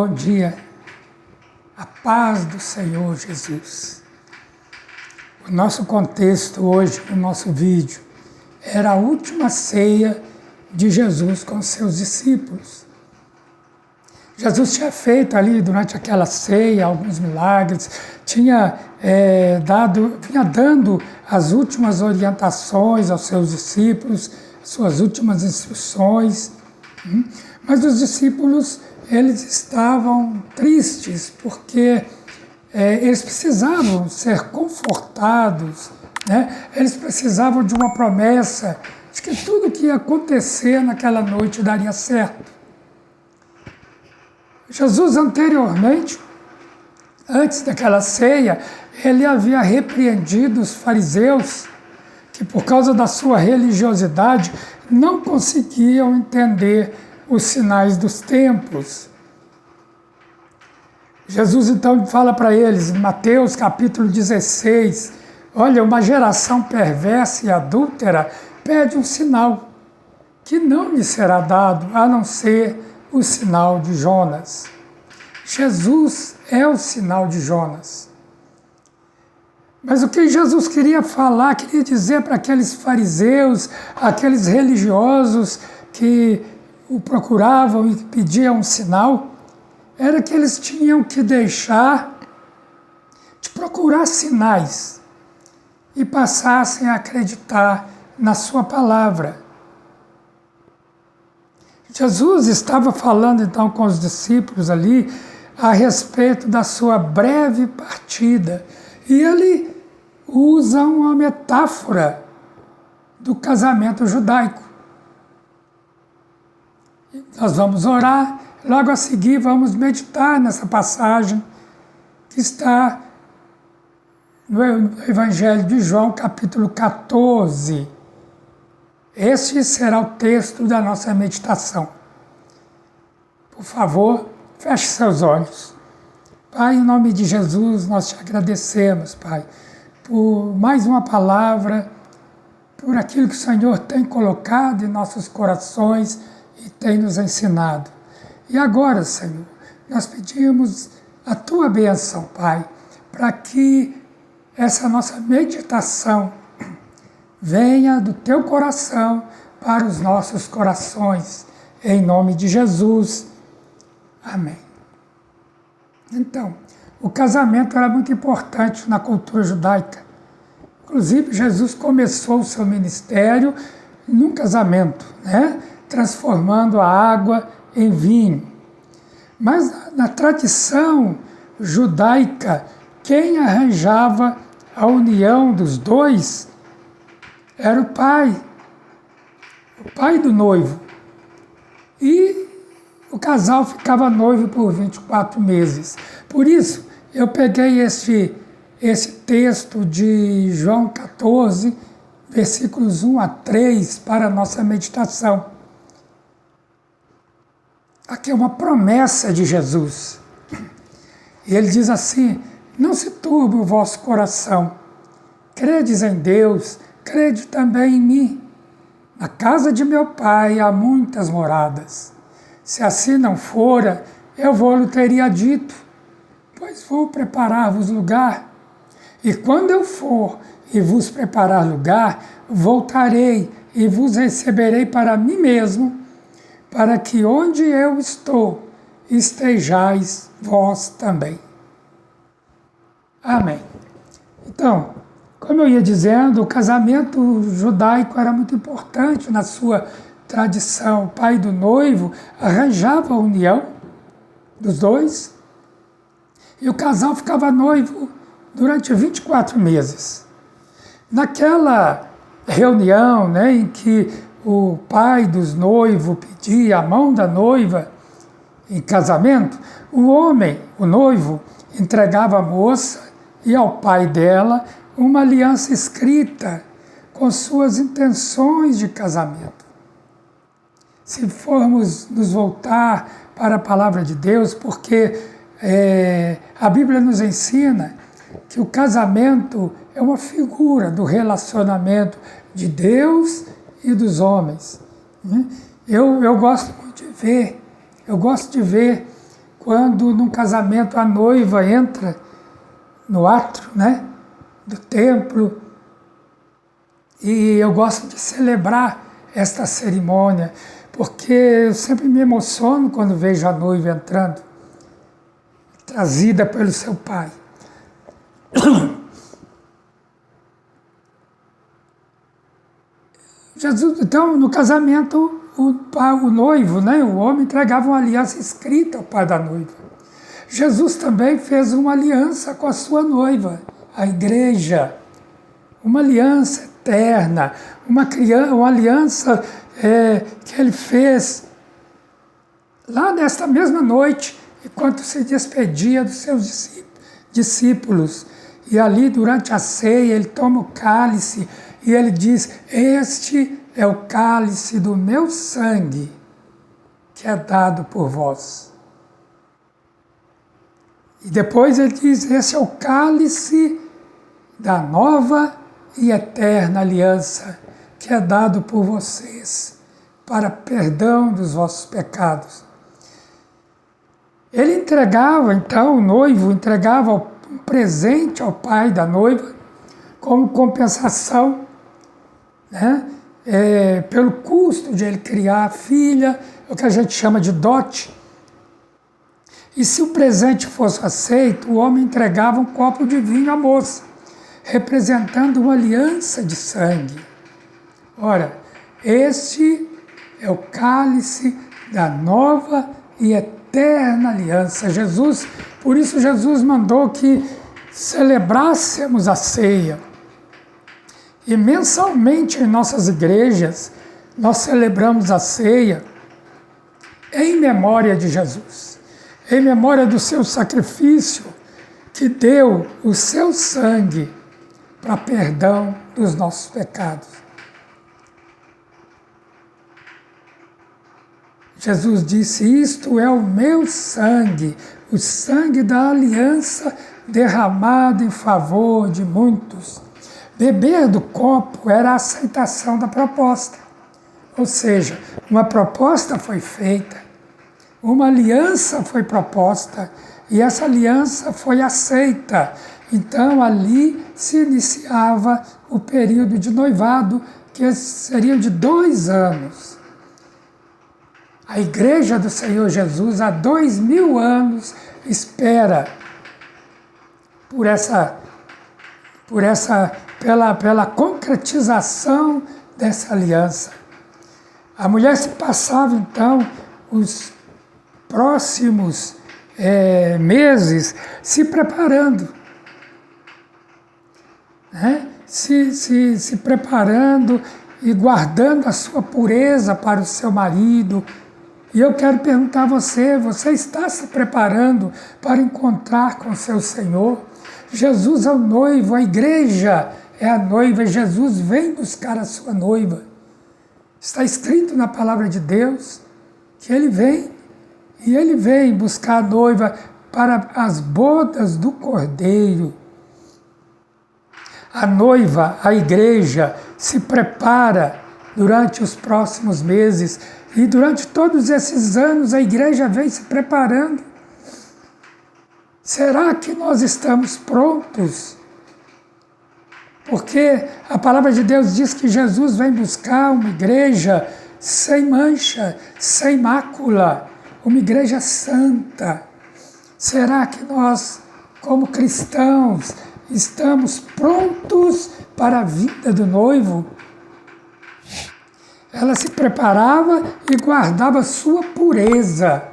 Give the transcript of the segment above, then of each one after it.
Bom dia, a paz do Senhor Jesus. O nosso contexto hoje, no nosso vídeo, era a última ceia de Jesus com seus discípulos. Jesus tinha feito ali, durante aquela ceia, alguns milagres, vinha dando as últimas orientações aos seus discípulos, suas últimas instruções, mas os discípulos, eles estavam tristes, porque eles precisavam ser confortados, né? Eles precisavam de uma promessa de que tudo que ia acontecer naquela noite daria certo. Jesus anteriormente, antes daquela ceia, ele havia repreendido os fariseus que, por causa da sua religiosidade, não conseguiam entender os sinais dos tempos. Jesus então fala para eles, em Mateus capítulo 16, olha, uma geração perversa e adúltera pede um sinal, que não lhe será dado, a não ser o sinal de Jonas. Jesus é o sinal de Jonas. Mas o que Jesus queria falar, queria dizer para aqueles fariseus, aqueles religiosos que o procuravam e pediam um sinal, era que eles tinham que deixar de procurar sinais e passassem a acreditar na sua palavra. Jesus estava falando então com os discípulos ali a respeito da sua breve partida. E ele usa uma metáfora do casamento judaico. Nós vamos orar, logo a seguir vamos meditar nessa passagem que está no Evangelho de João, capítulo 14. Este será o texto da nossa meditação. Por favor, feche seus olhos. Pai, em nome de Jesus, nós te agradecemos, Pai, por mais uma palavra, por aquilo que o Senhor tem colocado em nossos corações e tem nos ensinado. E agora, Senhor, nós pedimos a Tua bênção, Pai, para que essa nossa meditação venha do Teu coração para os nossos corações. Em nome de Jesus. Amém. Então, o casamento era muito importante na cultura judaica. Inclusive, Jesus começou o seu ministério num casamento, né? Transformando a água em vinho. Mas na tradição judaica, quem arranjava a união dos dois era o pai do noivo. E o casal ficava noivo por 24 meses. Por isso, eu peguei esse texto de João 14, versículos 1 a 3, para a nossa meditação. Aqui é uma promessa de Jesus. E ele diz assim: não se turbe o vosso coração. Credes em Deus, crede também em mim. Na casa de meu pai há muitas moradas. Se assim não fora, eu vou-lhe teria dito, pois vou preparar-vos lugar. E quando eu for e vos preparar lugar, voltarei e vos receberei para mim mesmo, para que onde eu estou, estejais vós também. Amém. Então, como eu ia dizendo, o casamento judaico era muito importante na sua tradição. O pai do noivo arranjava a união dos dois e o casal ficava noivo durante 24 meses. Naquela reunião, né, em que o pai dos noivos pedia a mão da noiva em casamento, o homem, o noivo, entregava à moça e ao pai dela uma aliança escrita com suas intenções de casamento. Se formos nos voltar para a palavra de Deus, porque a Bíblia nos ensina que o casamento é uma figura do relacionamento de Deus e dos homens. Eu gosto muito de ver quando num casamento a noiva entra no átrio, né, do templo, e eu gosto de celebrar esta cerimônia, porque eu sempre me emociono quando vejo a noiva entrando, trazida pelo seu pai. Jesus, então, no casamento, o noivo, né, o homem, entregava uma aliança escrita ao pai da noiva. Jesus também fez uma aliança com a sua noiva, a igreja. Uma aliança eterna, uma aliança que ele fez lá nesta mesma noite, enquanto se despedia dos seus discípulos. E ali, durante a ceia, ele toma o cálice e ele diz: este é o cálice do meu sangue, que é dado por vós. E depois ele diz: esse é o cálice da nova e eterna aliança, que é dado por vocês, para perdão dos vossos pecados. Ele entregava, então, o noivo entregava um presente ao pai da noiva, como compensação, né, pelo custo de ele criar a filha, o que a gente chama de dote. E se o presente fosse aceito, o homem entregava um copo de vinho à moça, representando uma aliança de sangue. Ora, este é o cálice da nova e eterna aliança. Por isso Jesus mandou que celebrássemos a ceia. E mensalmente em nossas igrejas, nós celebramos a ceia em memória de Jesus, em memória do seu sacrifício, que deu o seu sangue para perdão dos nossos pecados. Jesus disse: isto é o meu sangue, o sangue da aliança derramado em favor de muitos. Beber do copo era a aceitação da proposta. Ou seja, uma proposta foi feita, uma aliança foi proposta e essa aliança foi aceita. Então ali se iniciava o período de noivado, que seria de 2 anos. A Igreja do Senhor Jesus, há 2000 anos, espera pela concretização dessa aliança. A mulher se passava, então, os próximos meses se preparando, né? se preparando e guardando a sua pureza para o seu marido. E eu quero perguntar a você está se preparando para encontrar com o seu Senhor? Jesus é o noivo, a igreja é a noiva, e Jesus vem buscar a sua noiva. Está escrito na palavra de Deus que ele vem, e ele vem buscar a noiva para as bodas do Cordeiro. A noiva, a igreja, se prepara durante os próximos meses, e durante todos esses anos a igreja vem se preparando. Será que nós estamos prontos? Porque a palavra de Deus diz que Jesus vem buscar uma igreja sem mancha, sem mácula, uma igreja santa. Será que nós, como cristãos, estamos prontos para a vinda do noivo? Ela se preparava e guardava sua pureza.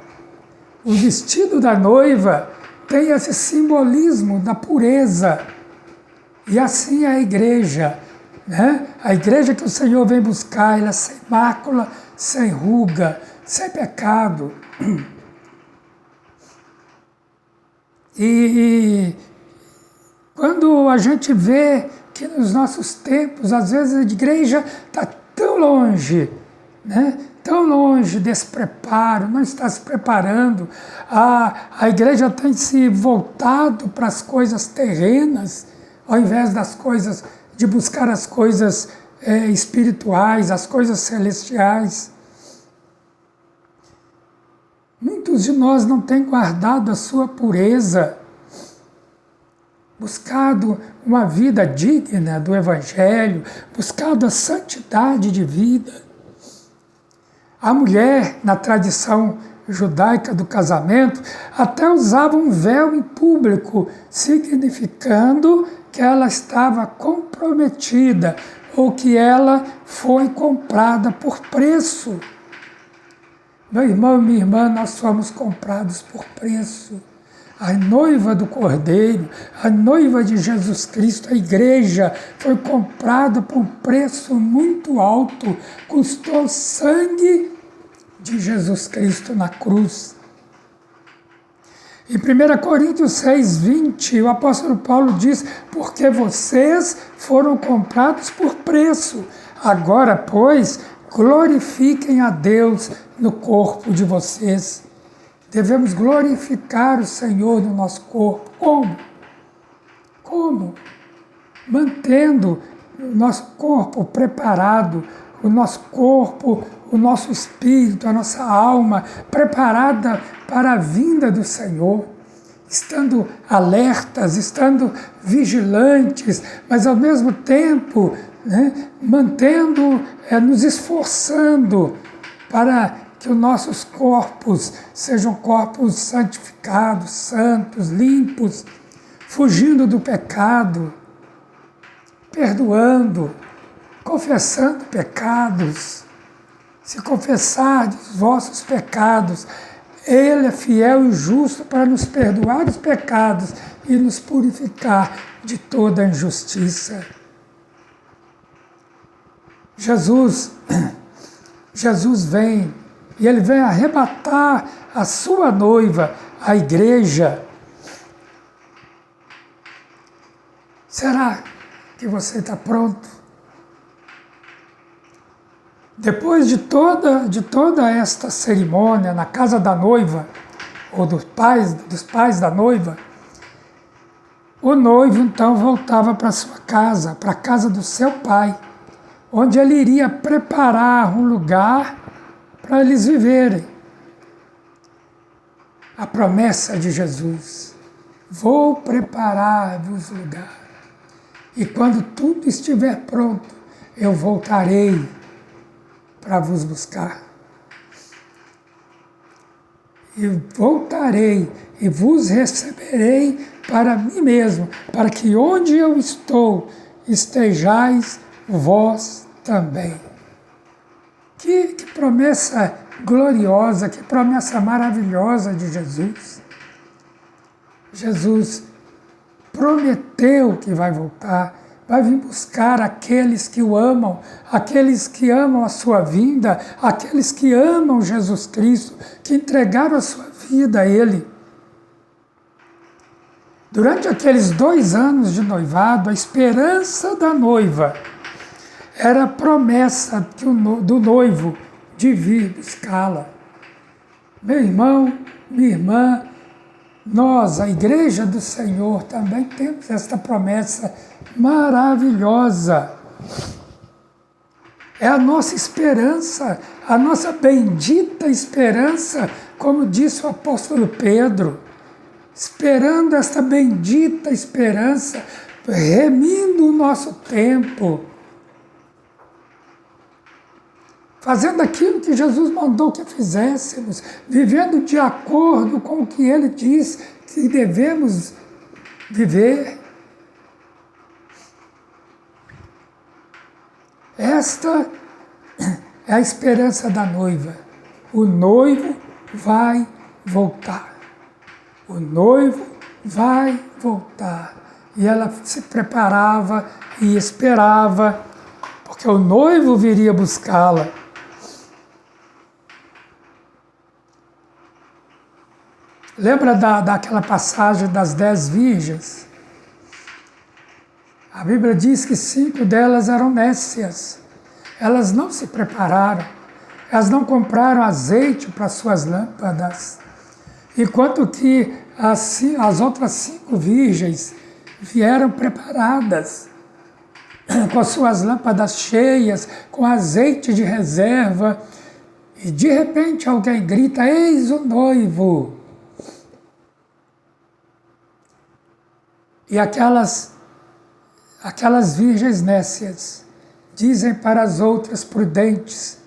O vestido da noiva tem esse simbolismo da pureza. E assim é a igreja, né? A igreja que o Senhor vem buscar, ela é sem mácula, sem ruga, sem pecado. E quando a gente vê que nos nossos tempos, às vezes a igreja está tão longe, né? Tão longe desse preparo, não está se preparando. A igreja tem se voltado para as coisas terrenas, ao invés de buscar as coisas espirituais, as coisas celestiais. Muitos de nós não têm guardado a sua pureza, buscado uma vida digna do Evangelho, buscado a santidade de vida. A mulher, na tradição judaica do casamento, até usava um véu em público, significando que ela estava comprometida ou que ela foi comprada por preço. Meu irmão e minha irmã, nós somos comprados por preço. A noiva do Cordeiro, a noiva de Jesus Cristo, a igreja, foi comprada por um preço muito alto, custou o sangue de Jesus Cristo na cruz. Em 1 Coríntios 6:20, o apóstolo Paulo diz: porque vocês foram comprados por preço. Agora, pois, glorifiquem a Deus no corpo de vocês. Devemos glorificar o Senhor no nosso corpo. Como? Como? Mantendo o nosso corpo preparado, o nosso corpo, o nosso espírito, a nossa alma preparada para a vinda do Senhor, estando alertas, estando vigilantes, mas ao mesmo tempo, nos esforçando para que os nossos corpos sejam corpos santificados, santos, limpos, fugindo do pecado, perdoando, confessando pecados. Se confessardes os vossos pecados, Ele é fiel e justo para nos perdoar os pecados e nos purificar de toda injustiça. Jesus vem, e Ele vem arrebatar a sua noiva, a igreja. Será que você está pronto? Depois de toda esta cerimônia na casa da noiva, ou dos pais da noiva, o noivo então voltava para sua casa, para a casa do seu pai, onde ele iria preparar um lugar para eles viverem. A promessa de Jesus: vou preparar-vos lugar, e quando tudo estiver pronto, eu voltarei para vos buscar. E voltarei e vos receberei para mim mesmo, para que onde eu estou, estejais vós também. Que promessa gloriosa, que promessa maravilhosa de Jesus. Jesus prometeu que vai voltar, vai vir buscar aqueles que o amam, aqueles que amam a sua vinda, aqueles que amam Jesus Cristo, que entregaram a sua vida a Ele. Durante aqueles 2 anos de noivado, a esperança da noiva era a promessa do noivo de vir buscá-la. Meu irmão, minha irmã, nós, a Igreja do Senhor, também temos esta promessa maravilhosa. É a nossa esperança, a nossa bendita esperança, como disse o apóstolo Pedro, esperando esta bendita esperança, remindo o nosso tempo, fazendo aquilo que Jesus mandou que fizéssemos, vivendo de acordo com o que Ele diz que devemos viver. Esta é a esperança da noiva. O noivo vai voltar. O noivo vai voltar. E ela se preparava e esperava, porque o noivo viria buscá-la. Lembra daquela passagem das 10 virgens? A Bíblia diz que 5 delas eram nécias. Elas não se prepararam. Elas não compraram azeite para suas lâmpadas. Enquanto que as outras 5 virgens vieram preparadas, com as suas lâmpadas cheias, com azeite de reserva. E de repente alguém grita: eis o noivo! E aquelas virgens nécias dizem para as outras prudentes: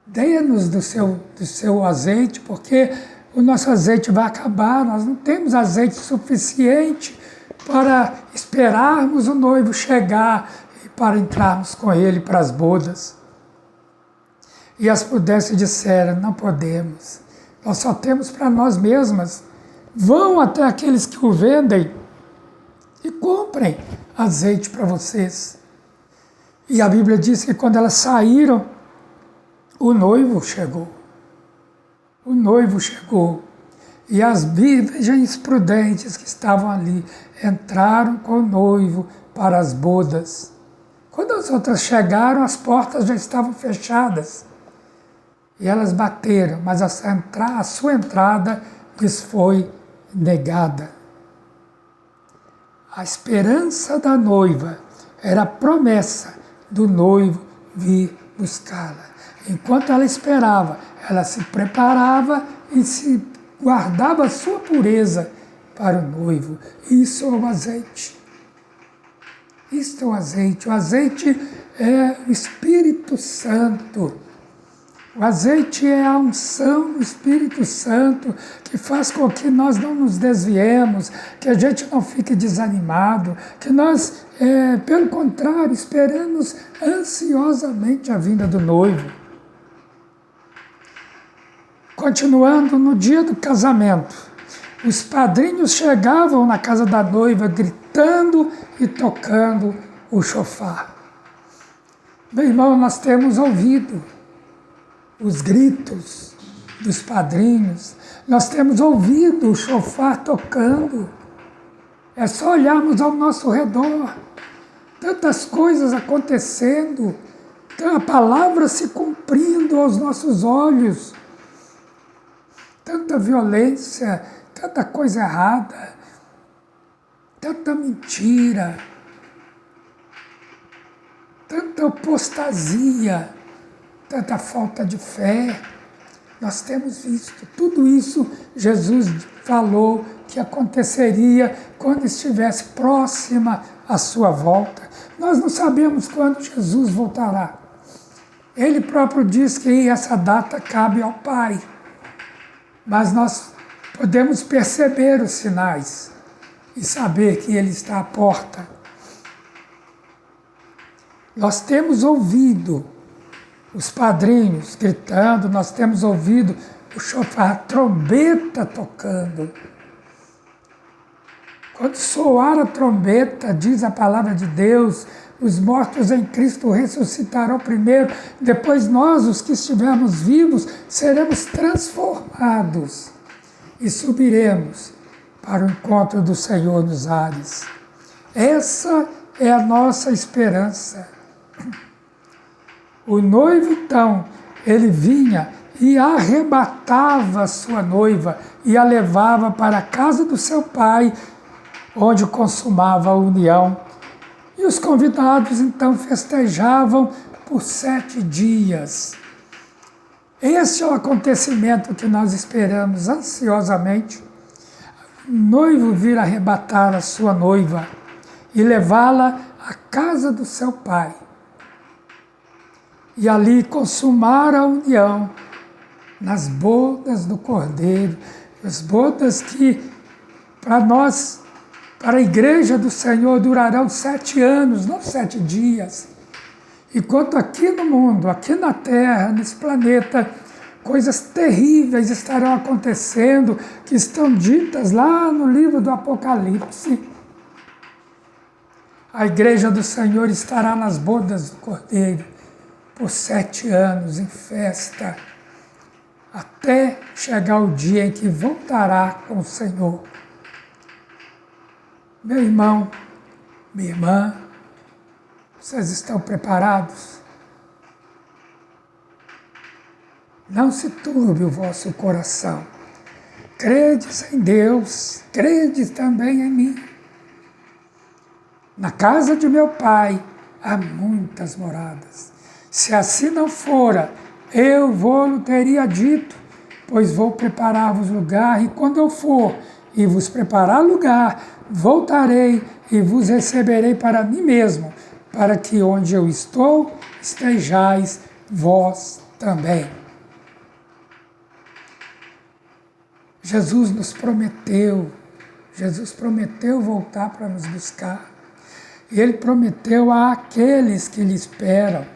dê-nos do seu azeite, porque o nosso azeite vai acabar, nós não temos azeite suficiente para esperarmos o noivo chegar e para entrarmos com ele para as bodas. E as prudentes disseram: não podemos, nós só temos para nós mesmas. Vão até aqueles que o vendem e comprem azeite para vocês. E a Bíblia diz que quando elas saíram, o noivo chegou. O noivo chegou. E as virgens prudentes que estavam ali entraram com o noivo para as bodas. Quando as outras chegaram, as portas já estavam fechadas. E elas bateram, mas a sua entrada lhes foi negada. A esperança da noiva era a promessa do noivo vir buscá-la. Enquanto ela esperava, ela se preparava e se guardava a sua pureza para o noivo. Isso é o azeite. Isto é o azeite. O azeite é o Espírito Santo. O azeite é a unção do Espírito Santo que faz com que nós não nos desviemos, que a gente não fique desanimado, que nós, pelo contrário, esperamos ansiosamente a vinda do noivo. Continuando, no dia do casamento, os padrinhos chegavam na casa da noiva gritando e tocando o chofar. Meu irmão, nós temos ouvido os gritos dos padrinhos, nós temos ouvido o chofar tocando. É só olharmos ao nosso redor, tantas coisas acontecendo, a palavra se cumprindo aos nossos olhos, tanta violência, tanta coisa errada, tanta mentira, tanta apostasia, tanta falta de fé. Nós temos visto tudo isso. Jesus falou que aconteceria quando estivesse próxima a sua volta. Nós não sabemos quando Jesus voltará. Ele próprio diz que essa data cabe ao Pai. Mas nós podemos perceber os sinais e saber que Ele está à porta. Nós temos ouvido os padrinhos gritando, nós temos ouvido o chofar, a trombeta tocando. Quando soar a trombeta, diz a palavra de Deus, os mortos em Cristo ressuscitarão primeiro, depois nós, os que estivermos vivos, seremos transformados e subiremos para o encontro do Senhor nos ares. Essa é a nossa esperança. O noivo, então, ele vinha e arrebatava a sua noiva e a levava para a casa do seu pai, onde consumava a união. E os convidados, então, festejavam por 7 dias. Esse é o acontecimento que nós esperamos ansiosamente. O noivo vir arrebatar a sua noiva e levá-la à casa do seu pai. E ali consumar a união nas bodas do Cordeiro, as bodas que para nós, para a igreja do Senhor, durarão 7 anos, não 7 dias. Enquanto aqui no mundo, aqui na Terra, nesse planeta, coisas terríveis estarão acontecendo, que estão ditas lá no livro do Apocalipse. A igreja do Senhor estará nas bodas do Cordeiro por 7 anos em festa, até chegar o dia em que voltará com o Senhor. Meu irmão, minha irmã, vocês estão preparados? Não se turbe o vosso coração. Credes em Deus, credes também em mim. Na casa de meu Pai há muitas moradas. Se assim não fora, eu vou-lhe teria dito, pois vou preparar-vos lugar, e quando eu for e vos preparar lugar, voltarei e vos receberei para mim mesmo, para que onde eu estou, estejais vós também. Jesus prometeu voltar para nos buscar. E Ele prometeu àqueles que lhe esperam,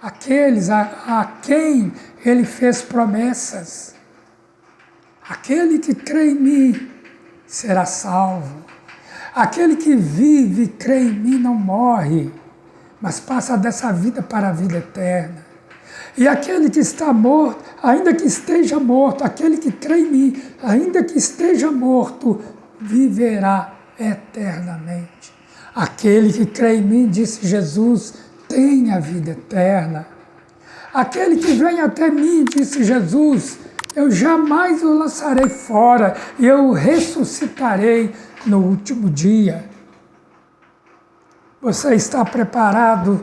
aqueles a quem Ele fez promessas. Aquele que crê em mim será salvo. Aquele que vive e crê em mim não morre, mas passa dessa vida para a vida eterna. E aquele que está morto, ainda que esteja morto, aquele que crê em mim, ainda que esteja morto, viverá eternamente. Aquele que crê em mim, disse Jesus, tem a vida eterna. Aquele que vem até mim, disse Jesus, eu jamais o lançarei fora, e eu o ressuscitarei no último dia. Você está preparado